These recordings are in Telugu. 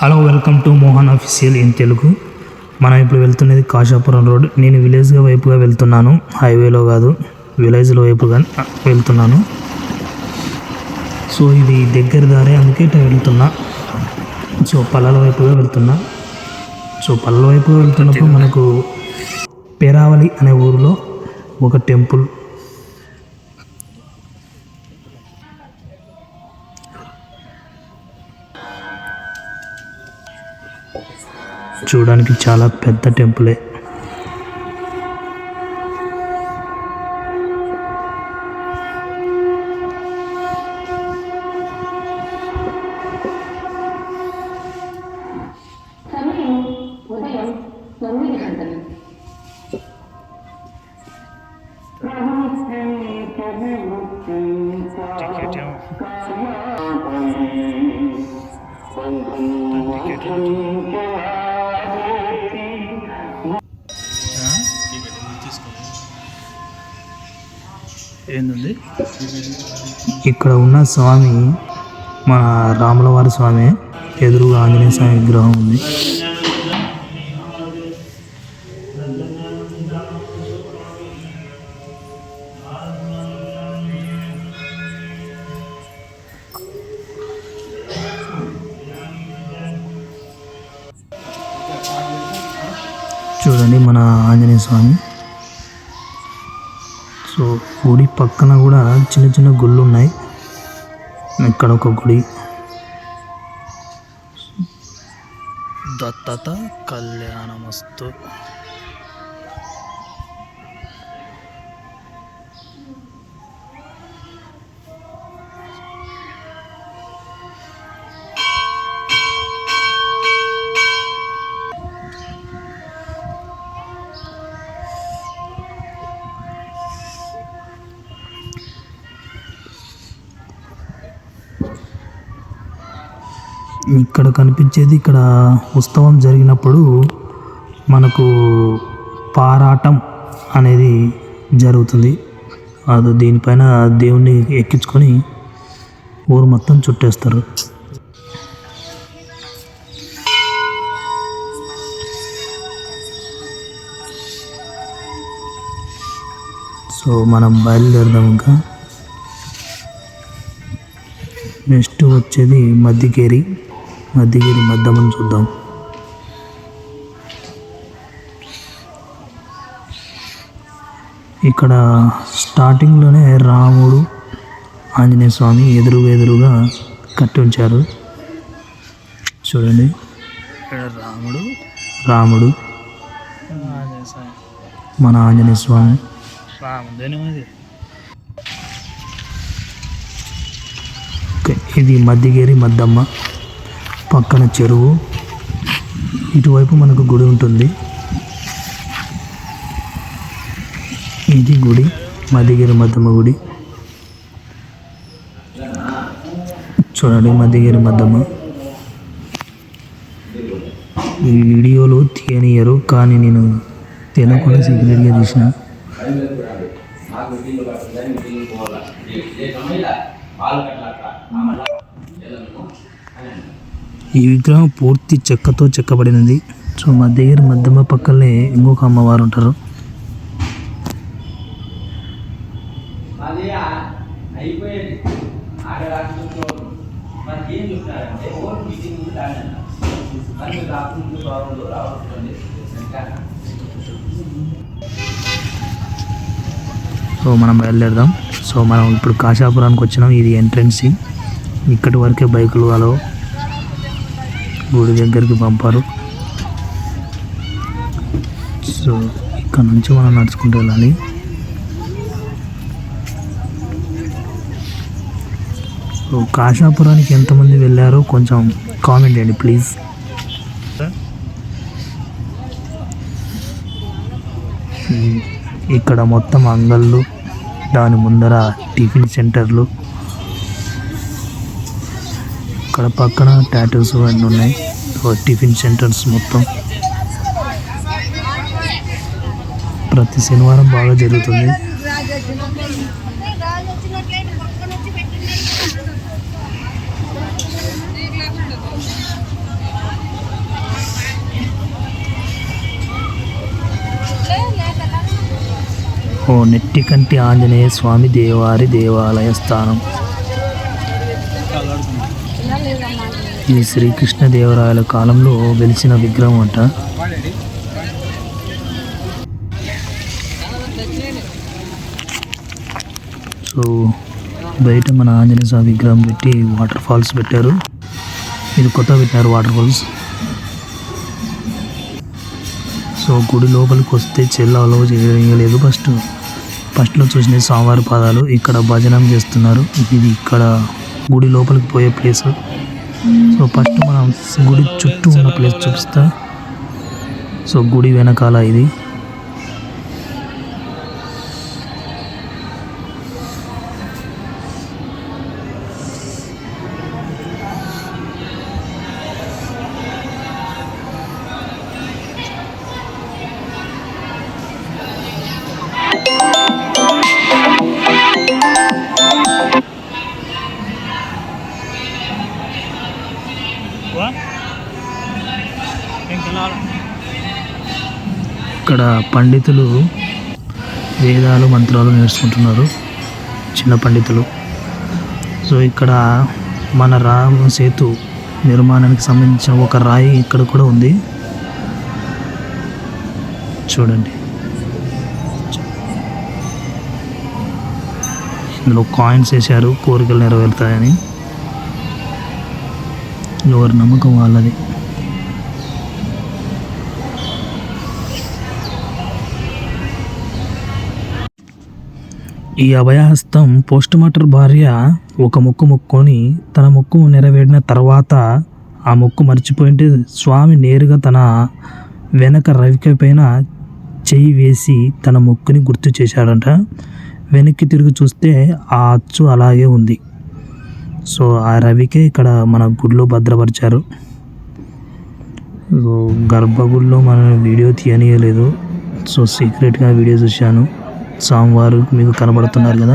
Hello, welcome to Mohan official in Telugu. మనం ఇప్పుడు వెళ్తున్నది కాశాపురం రోడ్. నేను విలేజ్గా వైపుగా వెళ్తున్నాను, హైవేలో కాదు, విలేజ్లో వైపుగా వెళ్తున్నాను. సో ఇది దగ్గర దారే, అందుకే ఇట్లా వెళ్తున్నా. సో పల్లెల వైపుగా వెళ్తున్నా. సో పల్లెల వైపుగా వెళ్తున్నప్పుడు మనకు పేరావలి అనే ఊరిలో ఒక టెంపుల్ చూడడానికి చాలా పెద్ద టెంపులే. ఏంది ఇక్కడ ఉన్న స్వామి మన రాములవారి స్వామి, ఎదురుగా ఆంజనేయ స్వామి విగ్రహం ఉంది. చూడండి మన ఆంజనేయ స్వామి. సో గుడి పక్కన కూడా చిన్న చిన్న గుళ్ళు ఉన్నాయి. ఇక్కడ ఒక గుడి, దత్తత కళ్యాణమస్తు. ఇక్కడ కనిపించేది, ఇక్కడ ఉత్సవం జరిగినప్పుడు మనకు పారాటం అనేది జరుగుతుంది. అది దీనిపైన దేవుణ్ణి ఎక్కించుకొని ఊరు మొత్తం చుట్టేస్తారు. సో మనం బయలుదేరదాం. ఇంకా నెక్స్ట్ వచ్చేది మద్దికేరి మద్దమ్మని చూద్దాం. ఇక్కడ స్టార్టింగ్లోనే రాముడు ఆంజనేయ స్వామి ఎదురుగా కట్టి ఉంచారు. చూడండి, రాముడు మన ఆంజనేయ స్వామి. ఇది మద్దికేరి మద్దమ్మ. పక్కన చెరువు, ఇటువైపు మనకు గుడి ఉంటుంది. ఇది గుడి, మద్దికేరి మద్దమ్మ గుడి. చూడండి మద్దికేరి మద్దమ్మ. ఈ వీడియోలో తీయనియరు, కానీ నేను తెలియకుండా సీక్రెట్గా తీసిన. ఈ విగ్రహం పూర్తి చెక్కతో చెక్కబడినది. సో మా దగ్గర మద్దమ్మ పక్కనే ఇంకొక అమ్మవారు ఉంటారు. సో మనం బయలుదేరదాం. సో మనం ఇప్పుడు కాశాపురానికి వచ్చినాం. ఇది ఎంట్రన్స్. ఇక్కడి వరకే బైకులు అలో, గుడి దగ్గరికి పంపారు. సో ఇక్కడ నుంచి మనం నడుచుకుంటూ వెళ్ళాలి. సో కాశాపురానికి ఎంతమంది వెళ్ళారో కొంచెం కామెంట్ చేయండి ప్లీజ్. ఇక్కడ మొత్తం అంగళ్ళు, దాని ముందర టిఫిన్ సెంటర్లు, ఇక్కడ పక్కన టాటూస్ అన్నీ ఉన్నాయి. టిఫిన్ సెంటర్స్ మొత్తం ప్రతి శనివారం బాగా జరుగుతుంది. ఓ నెట్టికంటి ఆంజనేయ స్వామి దేవారి దేవాలయ స్థానం. ఇది శ్రీకృష్ణదేవరాయల కాలంలో వెలిసిన విగ్రహం అంట. సో బయట మన ఆంజనేయ స్వామి విగ్రహం పెట్టి వాటర్ ఫాల్స్ పెట్టారు. ఇది కొత్త పెట్టారు వాటర్ ఫాల్స్. సో గుడి లోపలికి వస్తే చెల్ల అలవ్ చేయలేదు. ఫస్ట్లో చూసిన స్వామివారి పాదాలు. ఇక్కడ భజనం చేస్తున్నారు. ఇది ఇక్కడ గుడి లోపలికి పోయే ప్లేస్. సో ఫస్ట్ మనం గుడి చుట్టూ ఉన్న ప్లేస్ చూపిస్తా. సో గుడి వెనకాల ఇది. ఇక్కడ పండితులు వేదాలు మంత్రాలు నేర్చుకుంటున్నారు, చిన్న పండితులు. సో ఇక్కడ మన రామ సేతు నిర్మాణానికి సంబంధించిన ఒక రాయి ఇక్కడ కూడా ఉంది, చూడండి. ఇందులో కాయిన్స్ వేశారు, కోరికలు నెరవేరుతాయని. ఎవరి నమ్మకం వాళ్ళది. ఈ అభయహస్తం పోస్ట్ మార్టం భార్య ఒక మొక్కు మొక్కుకొని తన మొక్కు నెరవేరిన తర్వాత ఆ మొక్కు మర్చిపోయింటే స్వామి నేరుగా తన వెనక రవిక పైన చెయ్యి వేసి తన మొక్కుని గుర్తు చేశాడంట. వెనక్కి తిరిగి చూస్తే ఆ అచ్చు అలాగే ఉంది. సో ఆ రవికే ఇక్కడ మన గుడిలో భద్రపరిచారు. సో గర్భగుడిలో మన వీడియో తీయనీయలేదు. సో సీక్రెట్గా వీడియో చూశాను. స్వామివారు మీకు కనబడుతున్నారు కదా.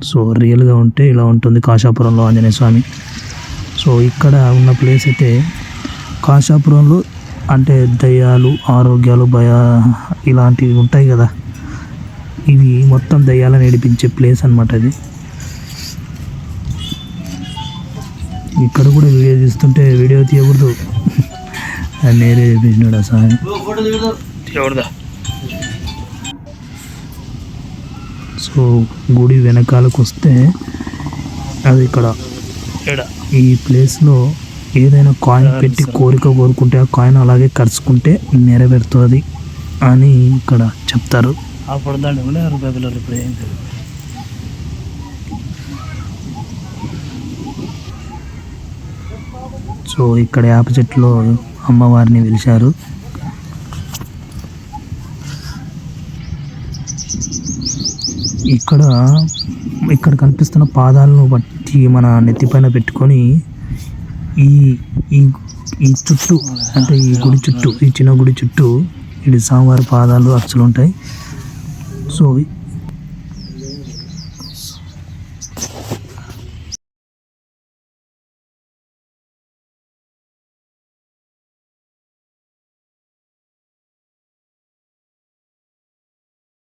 సో రియల్గా ఉంటే ఇలా ఉంటుంది కాశాపురంలో ఆంజనేయ స్వామి. సో ఇక్కడ ఉన్న ప్లేస్ అయితే కాశాపురంలో అంటే దయ్యాలు, ఆరోగ్యాలు, ఇలాంటివి ఉంటాయి కదా, ఇవి మొత్తం దయ్యాలను నడిపించే ప్లేస్ అన్నమాట అది. ఇక్కడ కూడా వీడియో తీస్తుంటే వీడియో తీయకూడదు నేరే చేపించినాడు స్వామి. సో గుడి వెనకాలకు వస్తే అది ఇక్కడ ఈ ప్లేస్లో ఏదైనా కాయిన్ పెట్టి కోరిక కోరుకుంటే ఆ కాయిన్ అలాగే కరుచుకుంటే నెరవేరుతుంది అని ఇక్కడ చెప్తారు. సో ఇక్కడ వేప చెట్టులో అమ్మవారిని వెలిశారు. ఇక్కడ కనిపిస్తున్న పాదాలను బట్టి మన నెత్తిపైన పెట్టుకొని ఈ చుట్టూ అంటే ఈ గుడి చుట్టూ, ఈ చిన్న గుడి చుట్టూ ఇది స్వామివారి పాదాలు అచ్చులు ఉంటాయి. సో